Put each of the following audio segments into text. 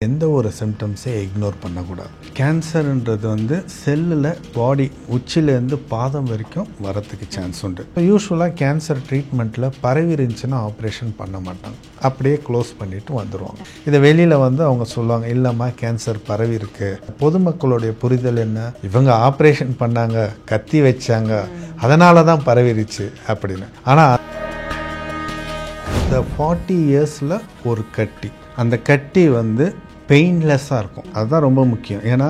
எந்த ஒரு சிம்டம்ஸே இக்னோர் பண்ணக்கூடாது. கேன்சர்ன்றது வந்து செல்லில் பாடி உச்சிலேருந்து பாதம் வரைக்கும் வரத்துக்கு சான்ஸ் உண்டு. யூஸ்வலாக கேன்சர் ட்ரீட்மெண்ட்டில் பரவி இருந்துச்சுன்னா ஆப்ரேஷன் பண்ண மாட்டாங்க, அப்படியே க்ளோஸ் பண்ணிவிட்டு வந்துடுவாங்க. இதை வெளியில் வந்து அவங்க சொல்லுவாங்க, இல்லைம்மா கேன்சர் பரவி இருக்கு. பொதுமக்களுடைய புரிதல் என்ன, இவங்க ஆப்ரேஷன் பண்ணாங்க, கத்தி வச்சாங்க, அதனால தான் பரவிருச்சு அப்படின்னு. ஆனால் இந்த 40 இயர்ஸில் ஒரு கட்டி, அந்த கட்டி வந்து பெயின்லெஸ்ஸாக இருக்கும். அதுதான் ரொம்ப முக்கியம். ஏன்னா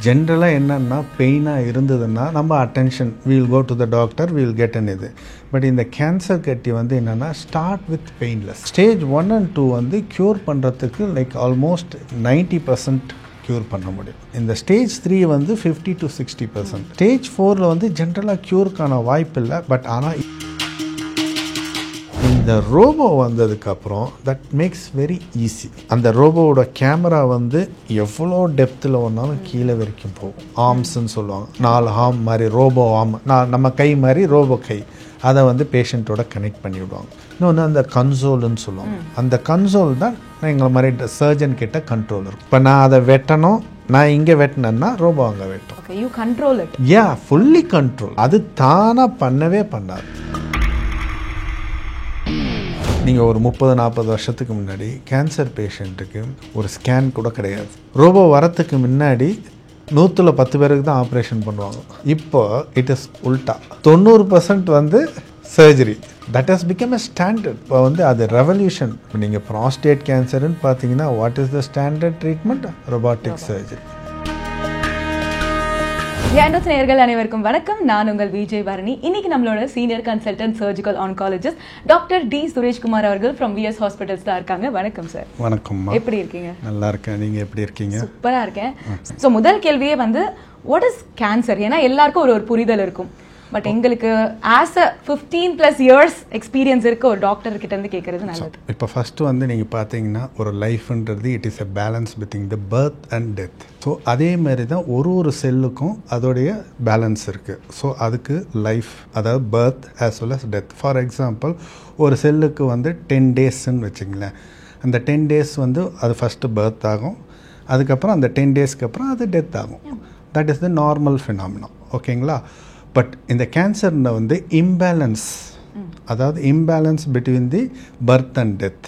ஜென்ரலாக என்னென்னா பெயினாக இருந்ததுன்னா நம்ம attention we'll go to the doctor, we'll get an இது. பட் இந்த கேன்சர் கட்டி வந்து என்னென்னா start with painless. Stage 1 and 2 வந்து க்யூர் பண்ணுறதுக்கு லைக் ஆல்மோஸ்ட் 90% க்யூர் பண்ண முடியும். இந்த ஸ்டேஜ் 3 வந்து 50 to 60%. ஸ்டேஜ் 4 வந்து ஜென்ரலாக க்யூருக்கான வாய்ப்பு இல்லை. பட் ஆனால் இந்த ரோபோ வந்ததுக்கப்புறம் தட் மேக்ஸ் வெரி ஈஸி. அந்த ரோபோவோட கேமரா வந்து எவ்வளோ டெப்த்தில் ஒன்றாலும் கீழே வரைக்கும் போகும். ஆர்ம்ஸ்ன்னு சொல்லுவாங்க, 4 ஆர்ம் மாதிரி ரோபோ ஆர்ம், நம்ம கை மாதிரி ரோபோ கை, அதை வந்து பேஷண்ட்டோட கனெக்ட் பண்ணி விடுவாங்க. இன்னொன்று அந்த கன்சோல்னு சொல்லுவாங்க. அந்த கன்சோல் தான் எங்களை மாதிரி சர்ஜன் கிட்ட கண்ட்ரோல் இருக்கும். இப்போ நான் அதை வெட்டணும், நான் இங்கே வெட்டினேன்னா ரோபோ அங்கே வெட்டும். You control it. Yeah, fully control. அது தானாக பண்ணவே பண்ணாது. நீங்கள் ஒரு 30-40 வருஷத்துக்கு முன்னாடி கேன்சர் பேஷண்ட்டுக்கு ஒரு ஸ்கேன் கூட கிடையாது. ரோபோ வரத்துக்கு முன்னாடி 100-10 பேருக்கு தான் ஆப்ரேஷன் பண்ணுவாங்க. இப்போ இட் இஸ் உல்டா, 90% வந்து surgery. That has become a standard. இப்போ வந்து அது ரெவல்யூஷன். இப்போ நீங்கள் ப்ராஸ்டேட் கேன்சர்னு பார்த்தீங்கன்னா what is the standard treatment? Robotic surgery. ஏண்டோஸ் நேயர்கள் அனைவருக்கும் வணக்கம். நான் உங்கள் விஜய் பரணி. இன்னைக்கு நம்மளோட senior consultant surgical oncologist doctor D Sureshkumar அவர்கள் ஃப்ரம் விஎஸ் ஹாஸ்பிட்டல்ஸ் தான் இருக்காங்க. வணக்கம் சார். வணக்கம். எப்படி இருக்கீங்க? நல்லா இருக்கேன். நீங்கள் எப்படி இருக்கீங்க? சூப்பராக இருக்கேன். ஸோ முதல் கேள்வியே வந்து வாட் இஸ் கேன்சர்? ஏன்னா எல்லாருக்கும் ஒரு புரிதல் இருக்கும். பட் எங்களுக்கு ஆஸ் அ 15+ இயர்ஸ் எக்ஸ்பீரியன்ஸ் இருக்க ஒரு டாக்டர் கிட்ட இருந்து கேட்கறது நல்லது. இப்போ ஃபஸ்ட்டு வந்து நீங்கள் பார்த்தீங்கன்னா ஒரு லைஃப்ன்றது it is a balance between the birth and death. So அதே மாதிரி தான் ஒரு செல்லுக்கும் அதோடைய பேலன்ஸ் இருக்குது. ஸோ அதுக்கு லைஃப், அதாவது birth as well as death. For example ஒரு செல்லுக்கு வந்து 10 டேஸ்ன்னு வச்சுங்களேன். அந்த 10 டேஸ் வந்து அது ஃபஸ்ட்டு பர்த் ஆகும், அதுக்கப்புறம் அந்த 10 டேஸ்க்கு அப்புறம் அது டெத் ஆகும். That is the normal phenomena. ஓகேங்களா? பட் இந்த கேன்சர்னு வந்து இம்பேலன்ஸ், அதாவது imbalance between the birth and death.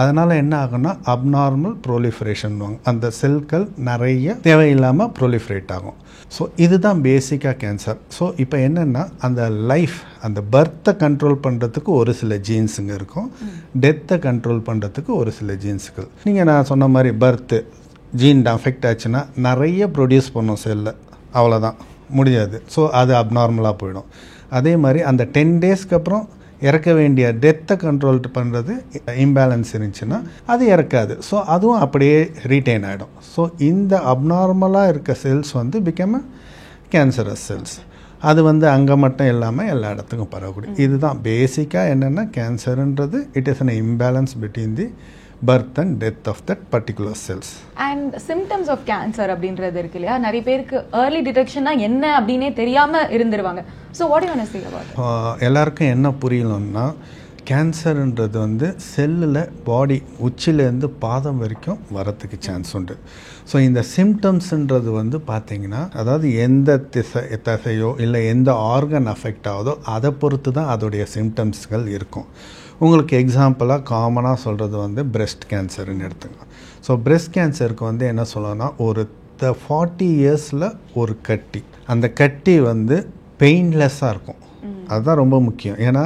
அதனால் என்ன ஆகும்னா அப்நார்மல் ப்ரோலிஃபரேஷன். அந்த செல்கள் நிறைய தேவையில்லாமல் ப்ரோலிஃபரேட் ஆகும். ஸோ இதுதான் பேசிக்காக கேன்சர். ஸோ இப்போ என்னென்னா அந்த லைஃப், அந்த பர்த்தை கண்ட்ரோல் பண்ணுறதுக்கு ஒரு சில ஜீன்ஸுங்க இருக்கும், டெத்தை கண்ட்ரோல் பண்ணுறதுக்கு ஒரு சில ஜீன்ஸுகள். நீங்கள் நான் சொன்ன மாதிரி பர்த்து ஜீன் அஃபெக்ட் ஆச்சுன்னா நிறைய ப்ரொடியூஸ் பண்ணும் செல்லை, அவ்வளோதான், முடியாது. ஸோ அது அப்நார்மலாக போயிடும். அதே மாதிரி அந்த 10 டேஸ்க்கு அப்புறம் இறக்க வேண்டிய டெத்தை கண்ட்ரோல் பண்ணுறது இம்பேலன்ஸ் இருந்துச்சுன்னா அது இறக்காது. ஸோ அதுவும் அப்படியே ரீட்டைன் ஆகிடும். ஸோ இந்த அப்நார்மலாக இருக்க செல்ஸ் வந்து பிகம் கேன்சரஸ் செல்ஸ். அது வந்து அங்கே மட்டும் இல்லாமல் எல்லா இடத்துக்கும் பரவக்கூடிய. இதுதான் பேசிக்காக என்னென்னா கேன்சருன்றது it is an imbalance between the birth and death of that particular cells. And symptoms of cancer அப்படின்றது இருக்கு இல்லையா, நிறைய பேருக்கு early detection என்ன அப்படின்னே தெரியாம இருந்துருவாங்க. So what do you want to say about it? எல்லாருக்கும் என்ன புரியணும்னா கேன்சர்ன்றது வந்து செல்லில் பாடி உச்சிலேருந்து பாதம் வரைக்கும் வரத்துக்கு சான்ஸ் உண்டு. ஸோ இந்த சிம்டம்ஸ்ன்றது வந்து பார்த்தீங்கன்னா, அதாவது எந்த தசையோ இல்லை எந்த ஆர்கன் அஃபெக்ட் ஆகுதோ அதை பொறுத்து தான் அதோடைய சிம்டம்ஸ்கள் இருக்கும். உங்களுக்கு எக்ஸாம்பிளாக காமனாக சொல்கிறது வந்து பிரெஸ்ட் கேன்சர்னு எடுத்துங்க. ஸோ பிரெஸ்ட் கேன்சருக்கு வந்து என்ன சொல்லணும்னா ஒரு 40 இயர்ஸில் ஒரு கட்டி, அந்த கட்டி வந்து பெயின்லெஸ்ஸாக இருக்கும். அதுதான் ரொம்ப முக்கியம். ஏன்னா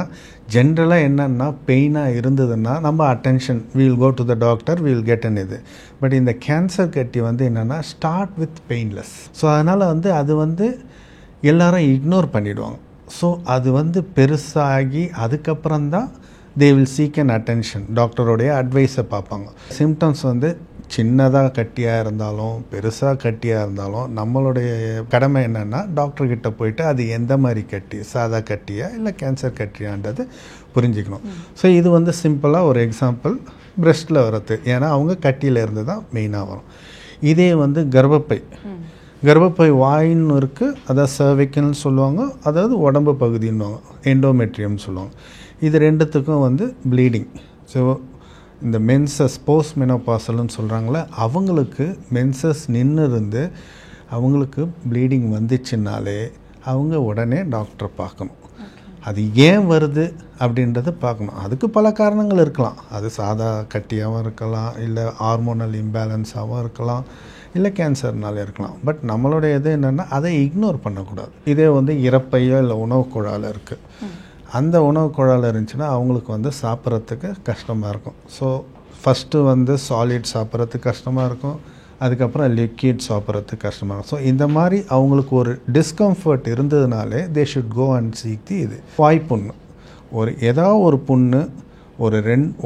ஜென்ரலாக என்னென்னா பெயினாக இருந்ததுன்னா நம்ம attention we'll go to the doctor, we'll get an இது. பட் இந்த கேன்சர் கட்டி வந்து என்னென்னா ஸ்டார்ட் வித் பெயின்லெஸ். ஸோ அதனால் வந்து அது வந்து எல்லாரும் இக்னோர் பண்ணிவிடுவாங்க. ஸோ அது வந்து பெருசாகி அதுக்கப்புறம்தான் they will seek an attention, டாக்டருடைய அட்வைஸை பார்ப்பாங்க. சிம்டம்ஸ் வந்து சின்னதாக கட்டியாக இருந்தாலும் பெருசாக கட்டியாக இருந்தாலும் நம்மளுடைய கடமை என்னென்னா டாக்டர்கிட்ட போயிட்டு அது எந்த மாதிரி கட்டி, சாதா கட்டியா இல்லை கேன்சர் கட்டியான்றது புரிஞ்சுக்கணும். ஸோ இது வந்து சிம்பிளாக ஒரு எக்ஸாம்பிள் பிரெஸ்ட்டில் வர்றது. ஏன்னா அவங்க கட்டியில் இருந்து தான் மெயினாக வரும். இதே வந்து கர்ப்பப்பை வாயின்னு இருக்குது, அதாவது சர்விக்கல்னு சொல்லுவாங்க, அதாவது உடம்பு பகுதின்னுவாங்க, எண்டோமெட்ரியம்னு சொல்லுவாங்க. இது ரெண்டுத்துக்கும் வந்து ப்ளீடிங். ஸோ இந்த மென்சஸ் போஸ்ட் மெனோபாசல்னு சொல்கிறாங்களே, அவங்களுக்கு மென்சஸ் நின்று இருந்து அவங்களுக்கு ப்ளீடிங் வந்துச்சுனாலே அவங்க உடனே டாக்டரை பார்க்கணும். அது ஏன் வருது அப்படின்றத பார்க்கணும். அதுக்கு பல காரணங்கள் இருக்கலாம். அது சாதா கட்டியாகவும் இருக்கலாம், இல்லை ஹார்மோனல் இம்பேலன்ஸாகவும் இருக்கலாம், இல்லை கேன்சர்னால இருக்கலாம். பட் நம்மளுடைய இது என்னென்னா அதை இக்னோர் பண்ணக்கூடாது. இதே வந்து இறப்பையோ இல்லை உணவு குழாயில் இருக்குது, அந்த உணவு குழாயில் இருந்துச்சுன்னா அவங்களுக்கு வந்து சாப்பிட்றதுக்கு கஷ்டமாக இருக்கும். ஸோ ஃபஸ்ட்டு வந்து சாலிட் சாப்பிட்றதுக்கு கஷ்டமாக இருக்கும், அதுக்கப்புறம் லிக்விட் சாப்பிட்றதுக்கு கஷ்டமாக இருக்கும். ஸோ இந்த மாதிரி அவங்களுக்கு ஒரு டிஸ்கம்ஃபர்ட் இருந்ததுனாலே they should go and seek the இது. வாய்ப்புண்ணு ஏதாவது ஒரு புண்ணு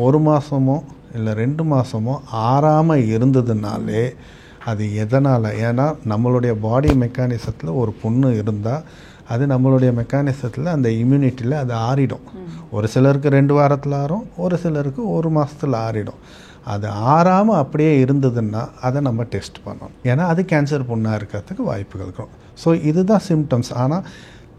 ஒரு மாதமோ இல்லை 2 மாதமோ ஆறாமல் இருந்ததுனாலே அது எதனால்? ஏன்னா நம்மளுடைய பாடி மெக்கானிசத்தில் ஒரு புண்ணு இருந்தால் அது நம்மளுடைய மெக்கானிசத்தில் அந்த இம்யூனிட்டியில் அது ஆறிடும். ஒரு சிலருக்கு 2 வாரத்தில் ஆறும், ஒரு சிலருக்கு 1 மாதத்தில் ஆறிடும். அது ஆறாமல் அப்படியே இருந்ததுன்னா அதை நம்ம டெஸ்ட் பண்ணணும். ஏன்னா அது கேன்சர் புண்ணாக இருக்கிறதுக்கு வாய்ப்புகள் இருக்கும். ஸோ இதுதான் சிம்டம்ஸ். ஆனால்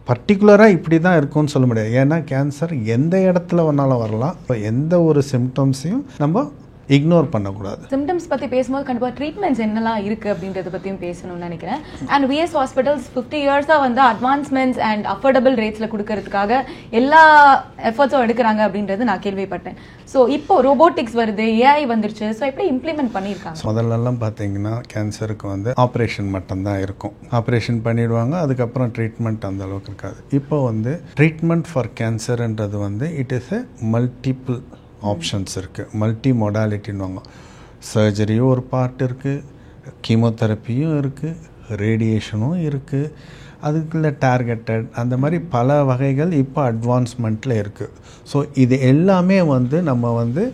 பர்டிகுலராக இப்படி தான் இருக்கும்னு சொல்ல முடியாது. ஏன்னா கேன்சர் எந்த இடத்துல வேணாலும் வரலாம். இப்போ எந்த ஒரு சிம்டம்ஸையும் நம்ம இக்னோர் பண்ணக்கூடாது. சிம்டம்ஸ் பற்றி பேசும்போது கண்டிப்பாக ட்ரீட்மெண்ட்ஸ் என்னெல்லாம் இருக்குது அப்படின்றத பற்றியும் பேசணும்னு நினைக்கிறேன். அண்ட் விஎஸ் ஹாஸ்பிட்டல்ஸ் 50 இயர்ஸாக வந்து அட்வான்ஸ்மெண்ட்ஸ் அண்ட் அஃபோர்டபுள் ரேட்ஸில் கொடுக்கறதுக்காக எல்லா எஃபர்ட்ஸும் எடுக்கிறாங்க அப்படின்றது நான் கேள்விப்பட்டேன். ஸோ இப்போ ரோபோட்டிக்ஸ் வருது, ஏஐ வந்துருச்சு. ஸோ எப்படி இம்ப்ளிமெண்ட் பண்ணியிருக்காங்க? முதல்லலாம் பார்த்தீங்கன்னா கேன்சருக்கு வந்து ஆப்ரேஷன் மட்டும்தான் இருக்கும். ஆப்ரேஷன் பண்ணிடுவாங்க, அதுக்கப்புறம் ட்ரீட்மெண்ட் அந்த அளவுக்கு இருக்காது. இப்போ வந்து ட்ரீட்மெண்ட் ஃபார் கேன்சர்ன்றது வந்து it is a multiple options இருக்குது. மல்டி மொடாலிட்டின்வாங்க. சர்ஜரியும் ஒரு பார்ட் இருக்குது, கீமோதெரப்பியும் இருக்குது, ரேடியேஷனும் இருக்குது, அதுக்குள்ள டார்கெட்டட், அந்த மாதிரி பல வகைகள் இப்போ அட்வான்ஸ்மெண்ட்டில் இருக்குது. ஸோ இது எல்லாமே வந்து நம்ம வந்து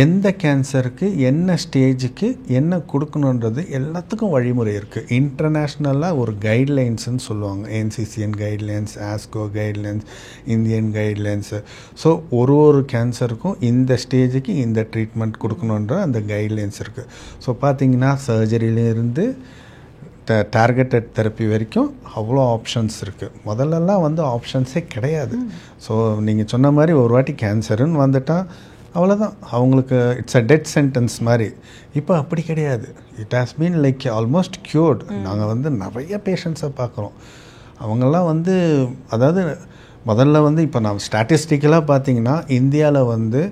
எந்த கேன்சருக்கு என்ன ஸ்டேஜுக்கு என்ன கொடுக்கணுன்றது எல்லாத்துக்கும் வழிமுறை இருக்குது. இன்டர்நேஷ்னலாக ஒரு கைட்லைன்ஸுன்னு சொல்லுவாங்க. NCCN guidelines, ASCO guidelines, Indian guidelines. So ஒரு கேன்சருக்கும் இந்த ஸ்டேஜுக்கு இந்த ட்ரீட்மெண்ட் கொடுக்கணுன்ற அந்த கைட்லைன்ஸ் இருக்குது. ஸோ பார்த்திங்கன்னா சர்ஜரியிலேருந்து டார்கெட்டட் தெரப்பி வரைக்கும் அவ்வளோ ஆப்ஷன்ஸ் இருக்குது. முதல்லலாம் வந்து ஆப்ஷன்ஸே கிடையாது. ஸோ நீங்கள் சொன்ன மாதிரி ஒரு வாட்டி கேன்சருன்னு வந்துட்டால் அவ்வளோதான், அவங்களுக்கு இட்ஸ் அ டெத் சென்டென்ஸ் மாதிரி. இப்போ அப்படி கிடையாது. It has been like almost cured. நாங்கள் வந்து நிறைய பேஷண்ட்ஸை பார்க்குறோம். அவங்கெல்லாம் வந்து அதாவது முதல்ல வந்து இப்போ நான் ஸ்டாட்டிஸ்டிக்கலாக பார்த்தீங்கன்னா இந்தியாவில் வந்து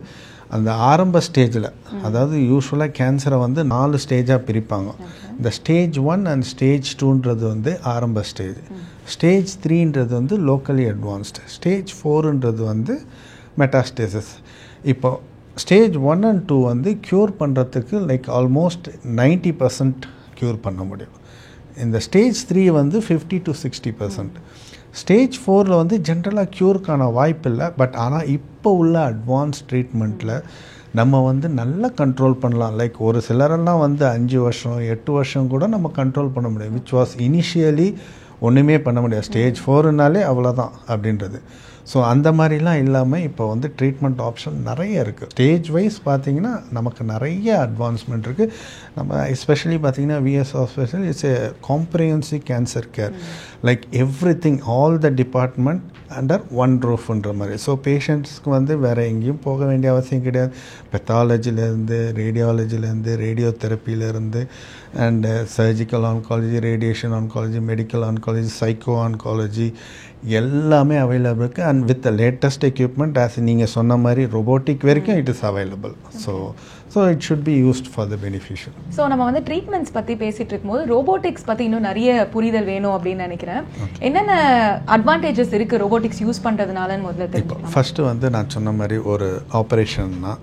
அந்த ஆரம்ப ஸ்டேஜில், அதாவது யூஸ்வலாக கேன்சரை வந்து 4 ஸ்டேஜாக பிரிப்பாங்க. இந்த ஸ்டேஜ் 1 அண்ட் ஸ்டேஜ் 2ன்றது வந்து ஆரம்ப ஸ்டேஜ், ஸ்டேஜ் 3ன்றது வந்து லோக்கலி அட்வான்ஸ்டு, ஸ்டேஜ் 4ன்றது வந்து மெட்டாஸ்டேசிஸ். இப்போ ஸ்டேஜ் 1 and 2 வந்து க்யூர் பண்ணுறதுக்கு லைக் ஆல்மோஸ்ட் 90% க்யூர் பண்ண முடியும். இந்த ஸ்டேஜ் 3 வந்து 50 to 60%. ஸ்டேஜ் 4ல் வந்து ஜென்ரலாக க்யூருக்கான வாய்ப்பு இல்லை. பட் ஆனால் இப்போ உள்ள அட்வான்ஸ் ட்ரீட்மெண்ட்டில் நம்ம வந்து நல்லா கண்ட்ரோல் பண்ணலாம். லைக் ஒரு சிலரெல்லாம் வந்து 5 வருஷம் 8 வருஷம் கூட நம்ம கண்ட்ரோல் பண்ண முடியும். விச் வாஸ் இனிஷியலி ஒன்றுமே பண்ண முடியாது. ஸ்டேஜ் 4னாலே அவ்வளோதான் அப்படின்றது. ஸோ அந்த மாதிரிலாம் இல்லாமல் இப்போ வந்து ட்ரீட்மெண்ட் ஆப்ஷன் நிறைய இருக்குது. ஸ்டேஜ் வைஸ் பார்த்திங்கன்னா நமக்கு நிறைய அட்வான்ஸ்மெண்ட் இருக்குது. நம்ம எஸ்பெஷலி பார்த்திங்கன்னா VS hospital it's a comprehensive cancer care, like everything, all the department under one ரூஃப்ன்ற மாதிரி. ஸோ பேஷண்ட்ஸ்க்கு வந்து வேறு எங்கேயும் போக வேண்டிய அவசியம் கிடையாது. பெத்தாலஜிலேருந்து, ரேடியாலஜிலேருந்து, ரேடியோ தெரப்பியிலேருந்து, and surgical oncology, radiation oncology, medical oncology, psycho oncology எல்லாமே அவைலபிள் இருக்குது. And with the latest equipment as நீங்கள் சொன்ன மாதிரி ரொபோட்டிக் வரைக்கும் it is available. So it should be used for the beneficial. So நம்ம வந்து ட்ரீட்மெண்ட்ஸ் பற்றி பேசிகிட்டு இருக்கும்போது ரோபோட்டிக்ஸ் பற்றி இன்னும் நிறைய புரிதல் வேணும் அப்படின்னு நினைக்கிறேன். என்னென்ன அட்வான்டேஜஸ் இருக்குது ரோபோட்டிக்ஸ் யூஸ் பண்ணுறதுனாலன்னு முதல்ல தெரியும். ஃபஸ்ட்டு வந்து நான் சொன்ன மாதிரி ஒரு ஆப்ரேஷன்னா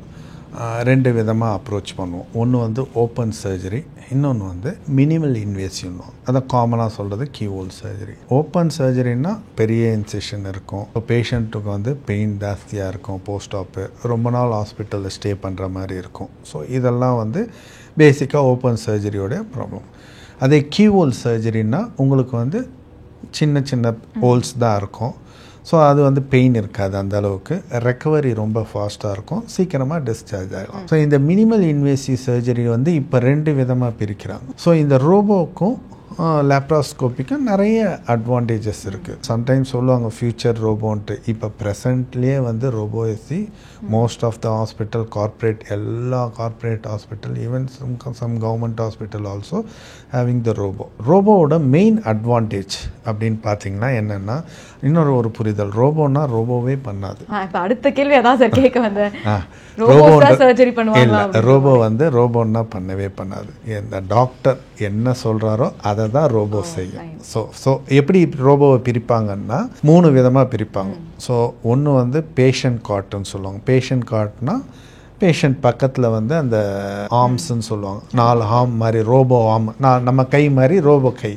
2 விதமாக அப்ரோச் பண்ணுவோம். ஒன்று வந்து ஓப்பன் சர்ஜரி, இன்னொன்று வந்து மினிமல் இன்வேசிவ்னு. அதை காமனாக சொல்கிறது கீஹோல் சர்ஜரி. ஓப்பன் சர்ஜரின்னா பெரிய இன்செஷன் இருக்கும். இப்போ பேஷண்ட்டுக்கு வந்து பெயின் ஜாஸ்தியாக இருக்கும். போஸ்ட் ஆப்பு ரொம்ப நாள் ஹாஸ்பிட்டலில் ஸ்டே பண்ணுற மாதிரி இருக்கும். ஸோ இதெல்லாம் வந்து பேசிக்காக ஓப்பன் சர்ஜரியோட ப்ராப்ளம். அதே கீஹோல் சர்ஜரின்னா உங்களுக்கு வந்து சின்ன சின்ன ஹோல்ஸ் தான் இருக்கும். ஸோ அது வந்து பெயின் இருக்காது அந்த அளவுக்கு, ரெக்கவரி ரொம்ப ஃபாஸ்ட்டாக இருக்கும், சீக்கிரமாக டிஸ்சார்ஜ் ஆகலாம். ஸோ இந்த மினிமல் இன்வேசிவ் சர்ஜரி வந்து இப்போ 2 விதமாக பிரிக்கிறாங்க. ஸோ இந்த ரோபோக்கும் லேப்ராஸ்கோப்பிக்கும் நிறைய அட்வான்டேஜஸ் இருக்குது. சம்டைம்ஸ் சொல்லுவாங்க ஃப்யூச்சர் ரோபோன்ட்டு. இப்போ ப்ரெசண்ட்லேயே வந்து robo is the most of the hospital corporate, எல்லா corporate hospital, even some government hospital also having the ரோபோவோட மெயின் அட்வான்டேஜ் அப்படின்னு பார்த்தீங்கன்னா என்னென்னா, இன்னொரு ஒரு புரிதல், ரோபோனா ரோபோவே பண்ணாது. இப்போ அடுத்த கேள்வி அதான் சார் கேட்க வந்தேன். சர்ஜரி பண்ணுவாங்க, ரோபோ வந்து ரோபோன்னா பண்ணவே பண்ணாது. இந்த டாக்டர் என்ன சொல்கிறாரோ அதை தான் ரோபோ செய்யும். ஸோ எப்படி ரோபோவை பிரிப்பாங்கன்னா 3 விதமாக பிரிப்பாங்க. ஸோ ஒன்று வந்து பேஷண்ட் கார்ட்டுன்னு சொல்லுவாங்க. பேஷண்ட் கார்ட்னா பேஷண்ட் பக்கத்தில் வந்து அந்த ஆர்ம்ஸ்ன்னு சொல்லுவாங்க, 4 ஆர்ம் மாதிரி ரோபோ ஆர்ம், நம்ம கை மாதிரி ரோபோ கை,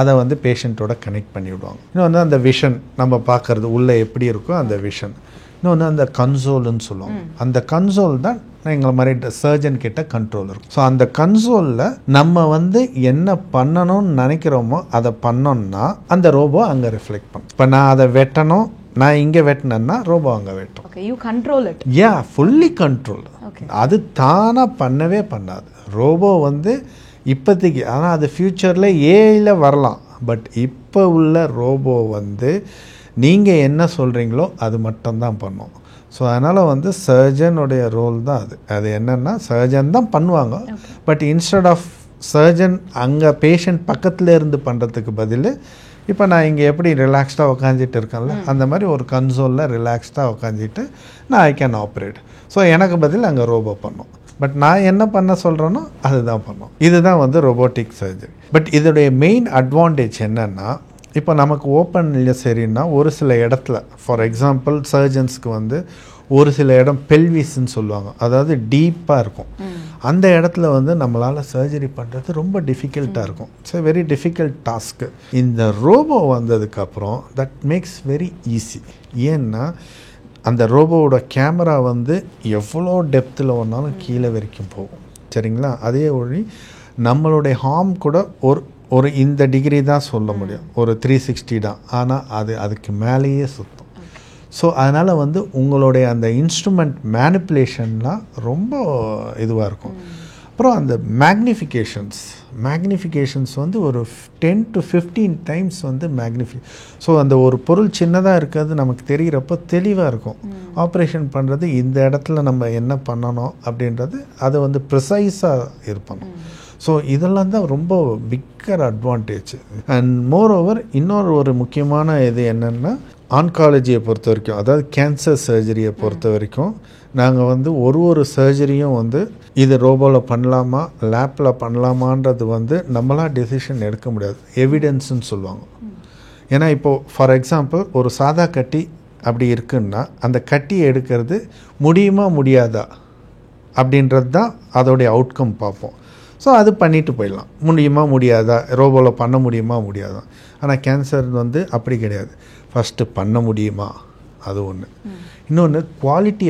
அதை வந்து பேஷண்ட்டோட கனெக்ட் பண்ணி விடுவாங்க. இன்னொன்று அந்த விஷன், நம்ம பார்க்குறது உள்ளே எப்படி இருக்கோ அந்த விஷன். இன்னொன்று அந்த கன்சோல்னு சொல்லுவாங்க. அந்த கன்சோல் தான் எங்களை மாதிரி சர்ஜன் கிட்ட கண்ட்ரோல் இருக்கும். ஸோ அந்த கன்சோலில் நம்ம வந்து என்ன பண்ணணும்னு நினைக்கிறோமோ அதை பண்ணோம்னா அந்த ரோபோ அங்கே ரிஃப்ளெக்ட் பண்ணும். இப்போ நான் அதை வெட்டணும், நான் இங்கே வெட்டினேன்னா ரோபோ அங்கே வெட்டும். Fully control. அது தானாக பண்ணவே பண்ணாது. ரோபோ வந்து இப்போதைக்கு, ஆனால் அது ஃப்யூச்சரில் ஏஐயில் வரலாம். பட் இப்போ உள்ள ரோபோ வந்து நீங்கள் என்ன சொல்கிறீங்களோ அது மட்டும்தான் பண்ணும். ஸோ அதனால் வந்து சர்ஜனுடைய ரோல் தான் அது என்னென்னா சர்ஜன் தான் பண்ணுவாங்க. பட் இன்ஸ்டெட் ஆஃப் சர்ஜன் அங்கே பேஷண்ட் பக்கத்தில் இருந்து பண்ணுறதுக்கு பதில், இப்போ நான் இங்கே எப்படி ரிலாக்ஸ்டாக உட்காந்துட்டு இருக்கேன்ல, அந்த மாதிரி ஒரு கன்சோலில் ரிலாக்ஸ்டாக உட்காந்துட்டு நான் ஐ கேன் ஆப்ரேட். ஸோ எனக்கு பதில் அங்கே ரோபோ பண்ணும். பட் நான் என்ன பண்ண சொல்கிறேனோ அதுதான் பண்ணும். இதுதான் வந்து ரோபோட்டிக் சர்ஜரி. பட் இதோடைய மெயின் அட்வான்டேஜ் என்னென்னா, இப்போ நமக்கு ஓப்பன் இல்லை சரின்னா ஒரு சில இடத்துல, ஃபார் எக்ஸாம்பிள் சர்ஜன்ஸ்க்கு வந்து ஒரு சில இடம் பெல்விஸ்ன்னு சொல்லுவாங்க, அதாவது டீப்பாக இருக்கும். அந்த இடத்துல வந்து நம்மளால் சர்ஜரி பண்ணுறது ரொம்ப டிஃபிகல்ட்டாக இருக்கும். It's a very difficult task. இந்த ரோபோ வந்ததுக்கப்புறம் தட் மேக்ஸ் வெரி ஈஸி. ஏன்னா அந்த ரோபோவோட கேமரா வந்து எவ்வளோ டெப்த்தில் ஒன்றாலும் கீழே வரைக்கும் போகும், சரிங்களா? அதே ஒழி நம்மளுடைய ஹார்ம் கூட ஒரு இந்த டிகிரி தான் சொல்ல முடியும், ஒரு 360 தான். ஆனால் அதுக்கு மேலேயே சுற்றும். ஸோ அதனால் வந்து உங்களுடைய அந்த இன்ஸ்ட்ருமெண்ட் மேனிப்புலேஷன்லாம் ரொம்ப இதுவாக இருக்கும். அப்புறம் அந்த மேக்னிஃபிகேஷன்ஸ் வந்து ஒரு 10 to 15 டைம்ஸ் வந்து ஸோ அந்த ஒரு பொருள் சின்னதாக இருக்கிறது நமக்கு தெரிகிறப்போ தெளிவாக இருக்கும். ஆப்ரேஷன் பண்ணுறது இந்த இடத்துல நம்ம என்ன பண்ணணும் அப்படின்றது அதை வந்து ப்ரிசைஸாக இருப்பணும். ஸோ இதெல்லாம் தான் ரொம்ப bigger advantage. And more over இன்னொரு ஒரு முக்கியமான இது என்னென்னா, ஆன்காலஜியை பொறுத்த வரைக்கும், அதாவது கேன்சர் சர்ஜரியை பொறுத்த வரைக்கும் நாங்கள் வந்து ஒரு சர்ஜரியும் வந்து இது ரோபோவில் பண்ணலாமா லேப்பில் பண்ணலாமான்றது வந்து நம்மளாம் டெசிஷன் எடுக்க முடியாது. எவிடன்ஸுன்னு சொல்லுவாங்க. ஏன்னா இப்போது ஃபார் எக்ஸாம்பிள் ஒரு சாதா கட்டி அப்படி இருக்குன்னா அந்த கட்டியை எடுக்கிறது முடியுமா முடியாதா அப்படின்றது தான் அதோடைய அவுட்கம் பார்ப்போம். ஸோ அது பண்ணிட்டு போயிடலாம், முடியுமா முடியாதா, ரோபோவில் பண்ண முடியுமா முடியாதா. ஆனால் கேன்சர் வந்து அப்படி கிடையாது. ஃபஸ்ட்டு பண்ண முடியுமா, அது ஒன்று. இன்னொன்று குவாலிட்டி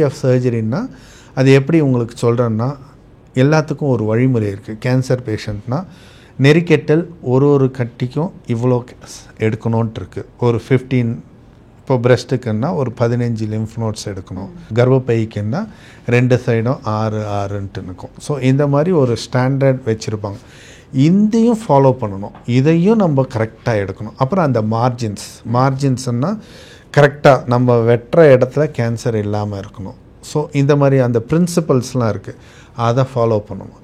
ஆஃப் சர்ஜரின்னா அது எப்படி உங்களுக்கு சொல்கிறேன்னா, எல்லாத்துக்கும் ஒரு வழிமுறை இருக்குது. கேன்சர் பேஷண்ட்னால் நெறிக்கெட்டல் ஒரு கட்டிக்கும் இவ்வளோ எடுக்கணுன்ட்டு இருக்குது. ஒரு 15, இப்போ பிரெஸ்ட்டுக்குன்னா ஒரு 15 லிம்ஃப் நோட்ஸ் எடுக்கணும். கர்ப்பப்பைக்குன்னா 2 சைடும் 6 இருக்கும். ஸோ இந்த மாதிரி ஒரு ஸ்டாண்டர்ட் வச்சுருப்பாங்க. இதையும் ஃபாலோ பண்ணணும், இதையும் நம்ம கரெக்டாக எடுக்கணும். அப்புறம் அந்த மார்ஜின்ஸ்னால் கரெக்டாக நம்ம வெட்டுற இடத்துல கேன்சர் இல்லாமல் இருக்கணும். ஸோ இந்த மாதிரி அந்த பிரின்சிபல்ஸ்லாம் இருக்குது, அதை ஃபாலோ பண்ணணும்.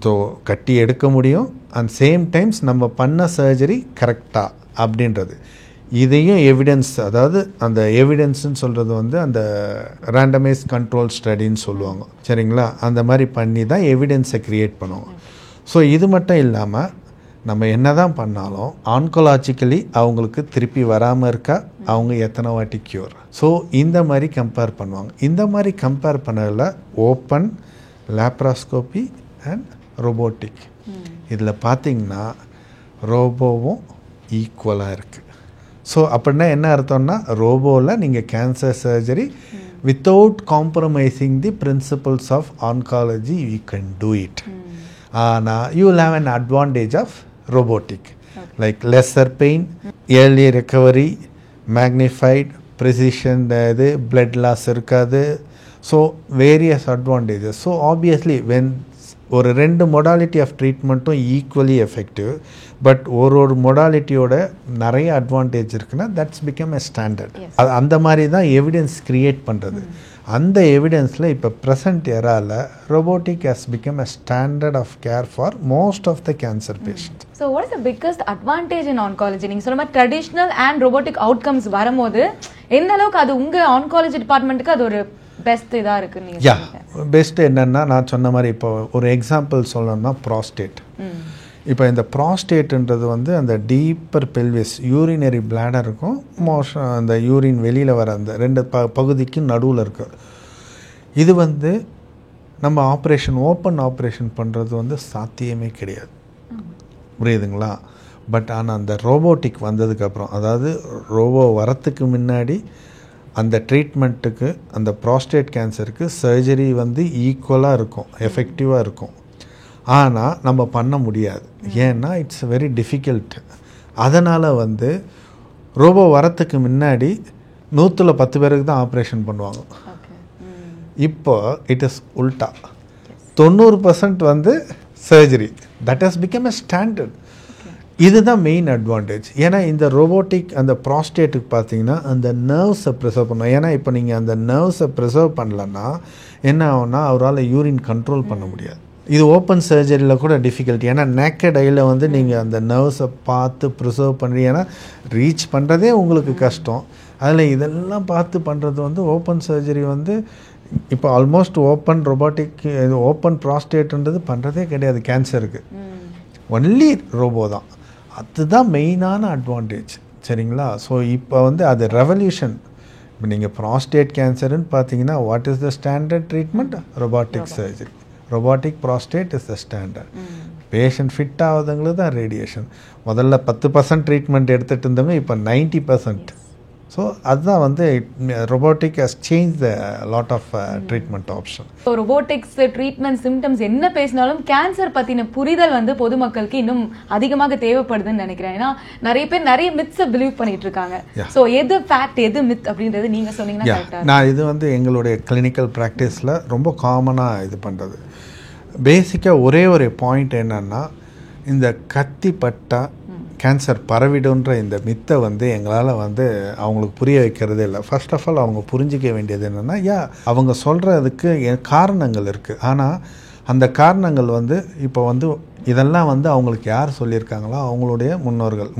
ஸோ கட்டி எடுக்க முடியும், அண்ட் சேம் டைம்ஸ் நம்ம பண்ண சர்ஜரி கரெக்டாக அப்படின்றது. இதையும் எவிடன்ஸ், அதாவது அந்த எவிடன்ஸ்ன்னு சொல்கிறது வந்து அந்த ரேண்டமைஸ் கண்ட்ரோல் ஸ்டடின்னு சொல்லுவாங்க, சரிங்களா? அந்த மாதிரி பண்ணி தான் எவிடன்ஸை க்ரியேட் பண்ணுவாங்க. ஸோ இது மட்டும் இல்லாமல் நம்ம என்ன தான் பண்ணாலும் ஆன்கோலாஜிக்கலி அவங்களுக்கு திருப்பி வராமல் இருக்கா, அவங்க எத்தனை வாட்டி க்யூர். ஸோ இந்த மாதிரி கம்பேர் பண்ணுவாங்க. இந்த மாதிரி கம்பேர் பண்ணதில் ஓப்பன், லேப்ராஸ்கோபி அண்ட் ரோபோட்டிக், இதில் பார்த்திங்கன்னா ரோபோவும் ஈக்குவலாக இருக்குது. ஸோ அப்படின்னா என்ன அர்த்தம்னா, ரோபோவில் நீங்கள் cancer surgery without compromising the principles of oncology you can do it. ஆனால் you will have an advantage of robotic, like lesser pain, early recovery, magnified precision, இது blood loss இருக்காது. So various advantages. So obviously when ஒரு 2 modality of ட்ரீட்மெண்ட்டும் equally effective. But ஒரு மொடாலிட்டியோட நிறைய advantage இருக்குன்னா that's become a standard. அந்த மாதிரி தான் எவிடன்ஸ் க்ரியேட் பண்ணுறது. அந்த எவிடன்ஸில் இப்போ present எராவில் robotic has become a standard of care for most of the cancer patients. So what is the biggest advantage in oncology? நீங்கள் சொல்ல மாதிரி ட்ரெடிஷ்னல் அண்ட் robotic outcomes வரும்போது எந்த அளவுக்கு அது உங்கள் ஆன்காலஜி டிபார்ட்மெண்ட்டுக்கு அது ஒரு பெஸ்ட் இதாக இருக்குன்னு நீங்கள் பெஸ்ட் என்னென்னா நான் சொன்ன மாதிரி இப்போ ஒரு எக்ஸாம்பிள் சொல்லணும்னா ப்ராஸ்டேட். இப்போ இந்த ப்ராஸ்டேட்ன்றது வந்து அந்த டீப்பர் பெல்விஸ் யூரினரி பிளாடர் இருக்கும், மோஷன் அந்த யூரின் வெளியில் வர அந்த 2 பகுதிக்கு நடுவில் இருக்குது. இது வந்து நம்ம ஓப்பன் ஆப்ரேஷன் பண்ணுறது வந்து சாத்தியமே கிடையாது, புரியுதுங்களா? பட் ஆனால் அந்த ரோபோட்டிக் வந்ததுக்கப்புறம், அதாவது ரோபோ வரத்துக்கு முன்னாடி அந்த ட்ரீட்மெண்ட்டுக்கு அந்த ப்ராஸ்டேட் கேன்சருக்கு சர்ஜரி வந்து ஈக்குவலாக இருக்கும், எஃபெக்டிவாக இருக்கும். ஆனால் நம்ம பண்ண முடியாது, ஏன்னா இட்ஸ் வெரி டிஃபிகல்ட். அதனால் வந்து ரோபோ வரத்துக்கு முன்னாடி 110 பேருக்கு தான் ஆப்ரேஷன் பண்ணுவாங்க. இப்போ இட் இஸ் உல்டா, 90% வந்து surgery. That has become a standard. இதுதான் மெயின் அட்வான்டேஜ். ஏன்னா இந்த ரோபோட்டிக் அந்த ப்ராஸ்டேட்டுக்கு பார்த்தீங்கன்னா அந்த நர்வ்ஸை ப்ரிசர்வ் பண்ணும். ஏன்னா இப்போ நீங்கள் அந்த நர்வ்ஸை ப்ரிசர்வ் பண்ணலன்னா என்ன ஆகும்னா அவரால் யூரின் கண்ட்ரோல் பண்ண முடியாது. இது ஓப்பன் சர்ஜரியில் கூட டிஃபிகல்ட்டி. ஏன்னா நேக்கட் ஐயில் வந்து நீங்கள் அந்த நர்வ்ஸை பார்த்து ப்ரிசர்வ் பண்ணுறீங்கன்னா ரீச் பண்ணுறதே உங்களுக்கு கஷ்டம். அதில் இதெல்லாம் பார்த்து பண்ணுறது வந்து ஓப்பன் சர்ஜரி வந்து இப்போ ஆல்மோஸ்ட் ஓப்பன் ப்ராஸ்டேட்ன்றது பண்ணுறதே கிடையாது கேன்சருக்கு. ஒன்லி ரோபோ தான். அதுதான் மெயினான அட்வான்டேஜ், சரிங்களா? ஸோ இப்போ வந்து அது ரெவல்யூஷன். இப்போ நீங்கள் ப்ராஸ்டேட் கேன்சருன்னு பார்த்தீங்கன்னா what is the standard treatment? Robotic surgery. Robotic prostate is the standard. Patient fit ஆகுதுங்களுக்கு தான் ரேடியேஷன். முதல்ல 10% ட்ரீட்மெண்ட் எடுத்துகிட்டு இருந்தவங்க இப்போ 90%. ஸோ அதுதான் வந்து robotic has changed the lot of treatment option. So robotics treatment symptoms என்ன பேசினாலும் கேன்சர் பற்றின புரிதல் வந்து பொதுமக்களுக்கு இன்னும் அதிகமாக தேவைப்படுதுன்னு நினைக்கிறேன். ஏன்னா நிறைய பேர் நிறைய மித்ஸை பிலீவ் பண்ணிட்டு இருக்காங்க. ஸோ எது ஃபேக்ட் எது மித் அப்படின்றது நீங்கள் சொன்னீங்கன்னா நான் இது வந்து எங்களுடைய கிளினிக்கல் ப்ராக்டிஸில் ரொம்ப காமனாக இது பண்ணுறது. பேசிக்காக ஒரே ஒரு பாயிண்ட் என்னன்னா, இந்த கத்தி பட்டா கேன்சர் பரவிடுன்ற இந்த மித்தை வந்து எங்களால் வந்து அவங்களுக்கு புரிய வைக்கிறதே இல்லை. ஃபர்ஸ்ட் ஆஃப் ஆல் அவங்க புரிஞ்சிக்க வேண்டியது என்னென்னா, அவங்க சொல்கிறதுக்கு காரணங்கள் இருக்குது. ஆனால் அந்த காரணங்கள் வந்து இப்போ வந்து இதெல்லாம் வந்து அவங்களுக்கு யார் சொல்லியிருக்காங்களோ அவங்களுடைய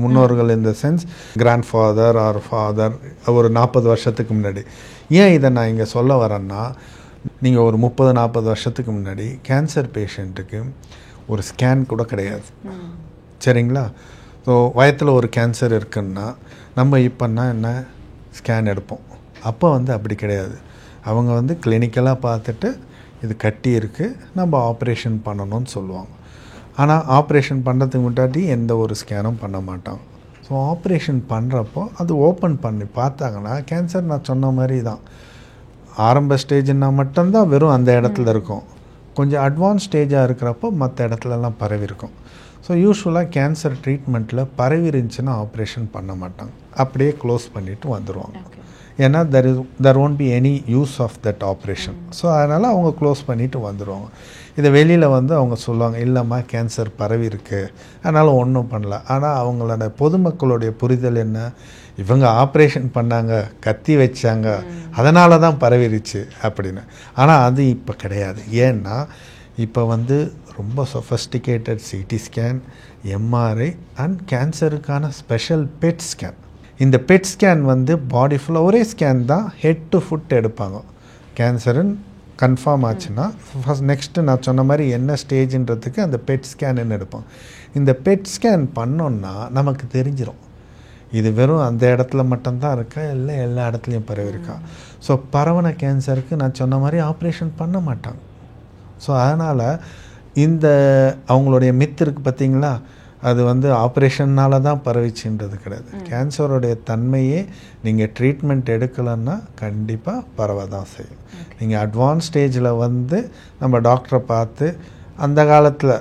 முன்னோர்கள் இந்த sense grandfather or father ஒரு 40 வருஷத்துக்கு முன்னாடி. ஏன் இதை நான் இங்கே சொல்ல வரேன்னா, நீங்கள் ஒரு 30-40 வருஷத்துக்கு முன்னாடி கேன்சர் பேஷண்ட்டுக்கு ஒரு ஸ்கேன் கூட கிடையாது, சரிங்களா? ஸோ வயத்தில் ஒரு கேன்சர் இருக்குன்னா நம்ம இப்போன்னா என்ன ஸ்கேன் எடுப்போம். அப்போ வந்து அப்படி கிடையாது. அவங்க வந்து கிளினிக்கலாக பார்த்துட்டு இது கட்டி இருக்குது, நம்ம ஆப்ரேஷன் பண்ணணும்னு சொல்லுவாங்க. ஆனால் ஆப்ரேஷன் பண்ணுறதுக்கு முன்னாடி எந்த ஒரு ஸ்கேனும் பண்ண மாட்டாங்க. ஸோ ஆப்ரேஷன் பண்ணுறப்போ அது ஓப்பன் பண்ணி பார்த்தாங்கன்னா கேன்சர் நான் சொன்ன மாதிரி தான் ஆரம்ப ஸ்டேஜ்னா மட்டும்தான் வெறும் அந்த இடத்துல இருக்கும். கொஞ்சம் அட்வான்ஸ் ஸ்டேஜாக இருக்கிறப்போ மற்ற இடத்துலலாம் பரவி இருக்கும். ஸோ யூஸ்வலாக கேன்சர் ட்ரீட்மெண்ட்டில் பரவி இருந்துச்சுன்னா ஆப்ரேஷன் பண்ண மாட்டாங்க, அப்படியே க்ளோஸ் பண்ணிவிட்டு வந்துடுவாங்க. ஏன்னா there won't be any use of that operation. So அதனால் அவங்க க்ளோஸ் பண்ணிவிட்டு வந்துடுவாங்க. இதை வெளியில் வந்து அவங்க சொல்லுவாங்க, இல்லைம்மா கேன்சர் பரவி இருக்குது, அதனால் ஒன்றும் பண்ணல. ஆனால் அவங்களோட பொதுமக்களுடைய புரிதல் என்ன, இவங்க ஆப்ரேஷன் பண்ணாங்க, கத்தி வச்சாங்க, அதனால தான் பரவிருச்சு அப்படின்னு. ஆனால் அது இப்போ கிடையாது. ஏன்னா இப்போ வந்து ரொம்ப sophisticated CT scan, MRI and கேன்சருக்கான ஸ்பெஷல் பெட் ஸ்கேன். இந்த பெட் ஸ்கேன் வந்து பாடி ஃபுல்லாக ஒரே ஸ்கேன் தான், ஹெட் டு ஃபுட் எடுப்பாங்க. கேன்சருன்னு கன்ஃபார்ம் ஆச்சுன்னா ஃபஸ்ட் நெக்ஸ்ட்டு நான் சொன்ன மாதிரி என்ன ஸ்டேஜ்ன்றதுக்கு அந்த பெட் ஸ்கேனுன்னு எடுப்போம். இந்த பெட் ஸ்கேன் பண்ணோன்னா நமக்கு தெரிஞ்சிடும் இது வெறும் அந்த இடத்துல மட்டும்தான் இருக்கா இல்லை எல்லா இடத்துலையும் பரவி இருக்கா. ஸோ பரவன கேன்சருக்கு நான் சொன்ன மாதிரி ஆப்ரேஷன் பண்ண மாட்டாங்க. ஸோ அதனால் இந்த அவங்களுடைய மித்து இருக்குது பார்த்தீங்களா, அது வந்து ஆப்ரேஷன்னால தான் பரவிச்சுன்றது கிடையாது. கேன்சருடைய தன்மையே நீங்கள் ட்ரீட்மெண்ட் எடுக்கலைன்னா கண்டிப்பாக பரவ தான் செய்யும். நீங்கள் அட்வான்ஸ் ஸ்டேஜில் வந்து நம்ம டாக்டரை பார்த்து அந்த காலத்தில்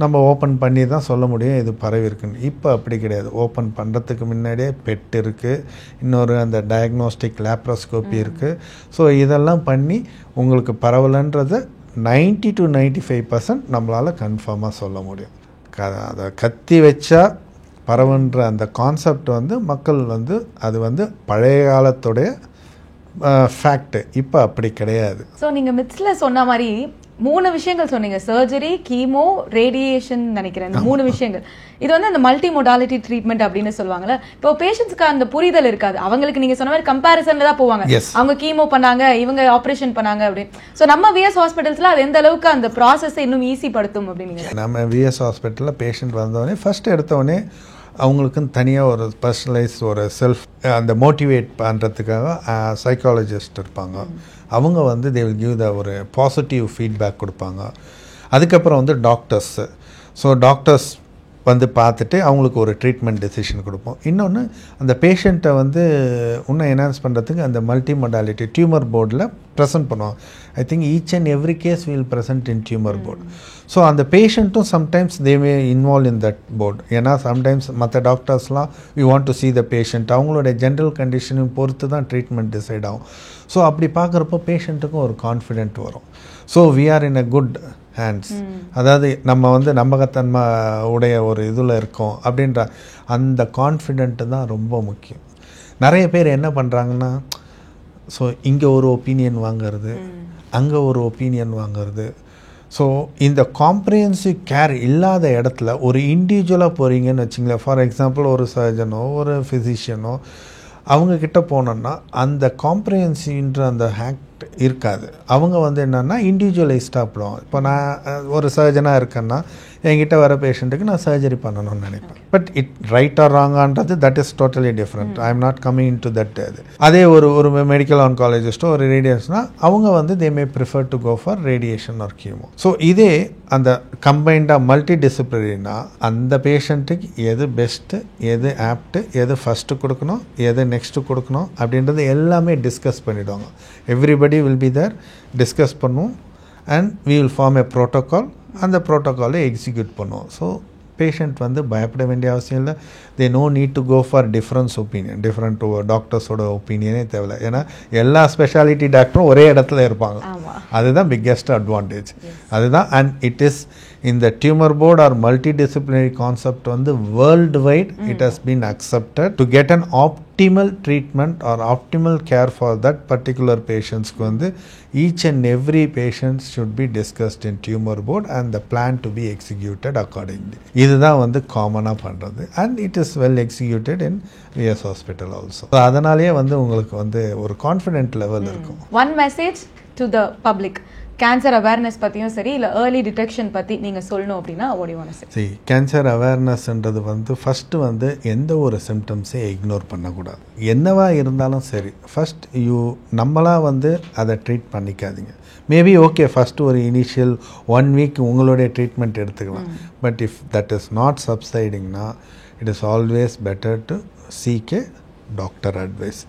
நம்ம ஓப்பன் பண்ணி தான் சொல்ல முடியும் இது பரவி இருக்குன்னு. இப்போ அப்படி கிடையாது. ஓப்பன் பண்ணுறதுக்கு முன்னாடியே பெட் இருக்குது, இன்னொரு அந்த டயக்னோஸ்டிக் லேப்ரோஸ்கோப்பி இருக்குது. ஸோ இதெல்லாம் பண்ணி உங்களுக்கு பரவலைன்றதை 90 to 95% நம்மளால் கன்ஃபார்மாக சொல்ல முடியும். அதை கத்தி வச்சா பரவுன்ற அந்த கான்செப்ட் வந்து மக்கள் வந்து அது வந்து பழைய காலத்துடைய ஃபேக்ட். இப்போ அப்படி கிடையாது. ஸோ நீங்கள் மித்ஸில் சொன்ன மாதிரி 3 விஷயங்கள் சொன்னீங்க, சர்ஜரி, கீமோ, ரேடியேஷன் நினைக்கிறேன். இந்த 3 விஷயங்கள் இது வந்து அந்த மல்டி மொடாலிட்டி ட்ரீட்மெண்ட் அப்படின்னு சொல்லுவாங்கல்ல. இப்போ பேஷண்ட்ஸ்க்கு அந்த புரிதல் இருக்காது. அவங்களுக்கு நீங்க சொன்ன மாதிரி கம்பேரிசன்ல தான் போவாங்க. அவங்க கீமோ பண்ணாங்க, இவங்க ஆப்ரேஷன் பண்ணாங்க அப்படின்னு. ஸோ நம்ம விஎஸ் ஹாஸ்பிட்டல்ஸ்ல அது எந்த அளவுக்கு அந்த ப்ராசஸை இன்னும் ஈஸி படுத்தும் அப்படின்னு? நம்ம விஎஸ் ஹாஸ்பிட்டலில் பேஷண்ட் வந்தோடனே ஃபர்ஸ்ட் எடுத்தோடனே அவங்களுக்குன்னு தனியாக ஒரு பர்சனலைஸ் ஒரு செல்ஃப் அந்த மோட்டிவேட் பண்ணுறதுக்காக சைக்காலஜிஸ்ட் இருப்பாங்க. அவங்க வந்து தே வில் கிவ் த ஒரு பாசிட்டிவ் ஃபீட்பேக் கொடுப்பாங்க. அதுக்கப்புறம் வந்து டாக்டர்ஸு. ஸோ டாக்டர்ஸ் வந்து பார்த்துட்டு அவங்களுக்கு ஒரு ட்ரீட்மெண்ட் டெசிஷன் கொடுப்போம். இன்னொன்று அந்த பேஷண்ட்டை வந்து இன்னும் என்ஹான்ஸ் பண்ணுறதுக்கு அந்த மல்டி மொடாலிட்டி டியூமர் போர்டில் ப்ரெசென்ட் பண்ணுவோம். I think each and every case will present in tumour board. So அந்த பேஷண்ட்டும் sometimes they may involve in that board. ஏன்னா சம்டைம்ஸ் மற்ற டாக்டர்ஸ்லாம் we want to see the patient, அவங்களோட ஜென்ரல் கண்டிஷனையும் பொறுத்து தான் ட்ரீட்மெண்ட் டிசைட் ஆகும். ஸோ அப்படி பார்க்குறப்போ பேஷண்ட்டுக்கும் ஒரு கான்ஃபிடென்ட் வரும். So we are in a good hands. அதாவது நம்ம வந்து நம்பகத்தன்மை உடைய ஒரு இதில் இருக்கோம் அப்படின்ற அந்த கான்ஃபிடென்ட்டு தான் ரொம்ப முக்கியம். நிறைய பேர் என்ன பண்ணுறாங்கன்னா, ஸோ இங்கே ஒரு ஒப்பீனியன் வாங்கிறது, அங்கே ஒரு ஒப்பீனியன் வாங்கிறது. ஸோ இந்த காம்ப்ரிஹென்சிவ் கேர் இல்லாத இடத்துல ஒரு இண்டிவிஜுவலாக போகிறீங்கன்னு வச்சிங்களேன். ஃபார் எக்ஸாம்பிள் ஒரு சர்ஜனோ ஒரு ஃபிசிஷியனோ அவங்கக்கிட்ட போனோன்னா அந்த காம்ப்ரிஹென்சிவ்ன்ற அந்த ஹேக்ட் இருக்காது. அவங்க வந்து என்னென்னா இண்டிவிஜுவலைஸ்டாக போடுவாங்க. இப்போ நான் ஒரு சர்ஜனாக இருக்கேன்னா என்கிட்ட வர பேஷண்ட்டுக்கு நான் சர்ஜரி பண்ணணும்னு நினைப்பேன். பட் இட் ரைட் ஆர் ராங்கான்றது that is totally different. I am not coming in to that. அதே ஒரு மெடிக்கல் ஆன்காலஜிஸ்ட்டோ ஒரு ரேடியேஷனா அவங்க வந்து they may prefer to go for radiation or chemo. So இதே அந்த கம்பைண்டாக மல்டி டிசிப்ளினா அந்த பேஷண்ட்டுக்கு எது பெஸ்ட்டு, எது ஆப்ட்டு, எது ஃபஸ்ட்டு கொடுக்கணும், எது நெக்ஸ்ட்டு கொடுக்கணும் அப்படின்றது எல்லாமே டிஸ்கஸ் பண்ணிவிடுவாங்க. Everybody will be there, discuss பண்ணுவோம் and we will form a protocol. அந்த ப்ரோட்டோக்காலை எக்ஸிக்யூட் பண்ணுவோம். ஸோ பேஷண்ட் வந்து பயப்பட வேண்டிய அவசியம் இல்லை. They no need to go for difference opinion. Different டாக்டர்ஸோட ஒப்பீனியனே தேவையில்லை. ஏன்னா எல்லா ஸ்பெஷாலிட்டி டாக்டரும் ஒரே இடத்துல இருப்பாங்க. அதுதான் பிக்கெஸ்ட் அட்வான்டேஜ். அதுதான். அண்ட் இட் இஸ் இந்த tumour board or multidisciplinary concept வந்து world wide it has been accepted to get an optimal treatment or optimal care for that particular பேஷண்ட்ஸ்க்கு வந்து each and every patients should be discussed in tumour board and the plan to be executed accordingly. இதுதான் வந்து காமனாக பண்ணுறது. And it is well executed in VS hospital also. அதனாலேயே வந்து உங்களுக்கு வந்து ஒரு கான்ஃபிடென்ட் லெவல் இருக்கும். One message to the public, cancer awareness பற்றியும் சரி இல்லை ஏர்லி டிடெக்ஷன் பற்றி நீங்கள் சொல்லணும் அப்படின்னா what do you want to say? சரி, கேன்சர் அவேர்னஸ்ன்றது வந்து ஃபஸ்ட்டு வந்து எந்த ஒரு சிம்டம்ஸையும் இக்னோர் பண்ணக்கூடாது. என்னவா இருந்தாலும் சரி ஃபஸ்ட் நம்மளாக வந்து அதை ட்ரீட் பண்ணிக்காதீங்க. மேபி ஓகே ஃபஸ்ட்டு ஒரு இனிஷியல் 1 வீக் உங்களுடைய ட்ரீட்மெண்ட் எடுத்துக்கலாம். But if that is not சப்சைடிங்னா it is always better to seek a doctor advice.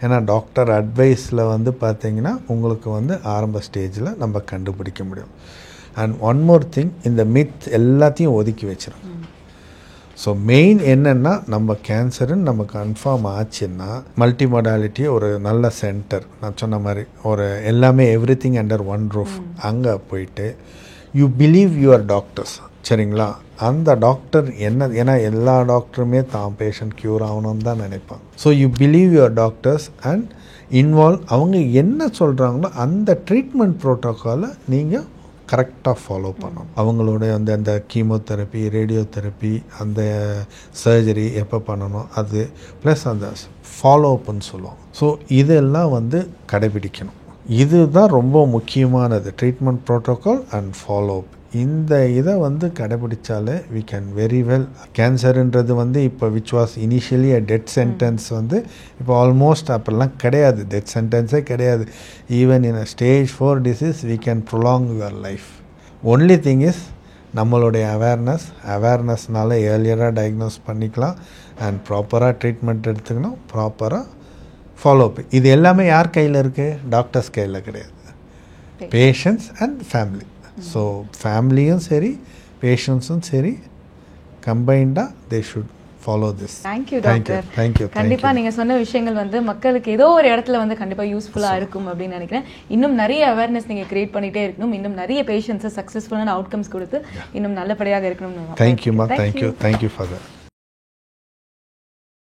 ஏன்னா டாக்டர் அட்வைஸில் வந்து பார்த்திங்கன்னா உங்களுக்கு வந்து ஆரம்ப ஸ்டேஜில் நம்ம கண்டுபிடிக்க முடியும். அண்ட் ஒன் மோர் திங், இந்த மித் எல்லாத்தையும் ஒதுக்கி வச்சிடும். ஸோ மெயின் என்னென்னா நம்ம கேன்சருன்னு நம்ம கன்ஃபார்ம் ஆச்சுன்னா மல்டி மொடாலிட்டி ஒரு நல்ல சென்டர், நான் சொன்ன மாதிரி ஒரு எல்லாமே every thing under one roof, அங்கே போயிட்டு யூ பிலீவ் யுவர் டாக்டர்ஸ். சரிங்களா? அந்த டாக்டர் ஏன்னா எல்லா டாக்டருமே தான் பேஷண்ட் க்யூர் ஆகணும்னு தான் நினைப்பாங்க. So you believe your doctors and involve. அவங்க என்ன சொல்கிறாங்களோ அந்த ட்ரீட்மெண்ட் ப்ரோட்டோக்காலை நீங்கள் கரெக்டாக ஃபாலோ பண்ணணும். அவங்களோட அந்த கீமோதெரப்பி, ரேடியோதெரப்பி, அந்த சர்ஜரி எப்போ பண்ணணும் அது ப்ளஸ் அந்த ஃபாலோ அப்னு சொல்லுவோம். ஸோ இதெல்லாம் வந்து கடைபிடிக்கணும். இதுதான் ரொம்ப முக்கியமானது, treatment protocol and follow up. இந்த இதை வந்து கடைபிடிச்சாலே வி கேன் வெரி வெல். கேன்சருன்றது வந்து இப்போ which was initially a death sentence வந்து இப்போ ஆல்மோஸ்ட் அப்படிலாம் கிடையாது, டெத் சென்டென்ஸே கிடையாது. Even in a stage 4 disease we can prolong your life. Only thing is நம்மளுடைய அவேர்னஸ்னால ஏர்லியராக டயக்னோஸ் பண்ணிக்கலாம் அண்ட் ப்ராப்பராக ட்ரீட்மெண்ட் எடுத்துக்கணும், ப்ராப்பராக ஃபாலோ அப். இது எல்லாமே யார் கையில் இருக்குது? டாக்டர்ஸ் கையில் கிடையாது, பேஷண்ட்ஸ் அண்ட் ஃபேமிலி. ஸோ ஃபேமிலியும் சரி பேஷண்ட்ஸும் சரி கம்பைண்டாக they should follow this. Thank you doctor. Thank you. கண்டிப்பா நீங்க சொன்ன விஷயங்கள் வந்து மக்களுக்கு ஏதோ ஒரு இடத்துல வந்து கண்டிப்பா யூஸ்ஃபுல்லா இருக்கும் அப்படின்னு நினைக்கிறேன். இன்னும் நிறைய அவேர்னஸ் நீங்க கிரியேட் பண்ணிட்டே இருக்கணும். இன்னும் நிறைய பேஷண்ட்ஸ் சக்சஸ்ஃபுல்லான அவுட்கம்ஸ் கொடுத்து இன்னும் நல்லபடியாக இருக்கணும். தேங்க்யூமா. Thank you for that.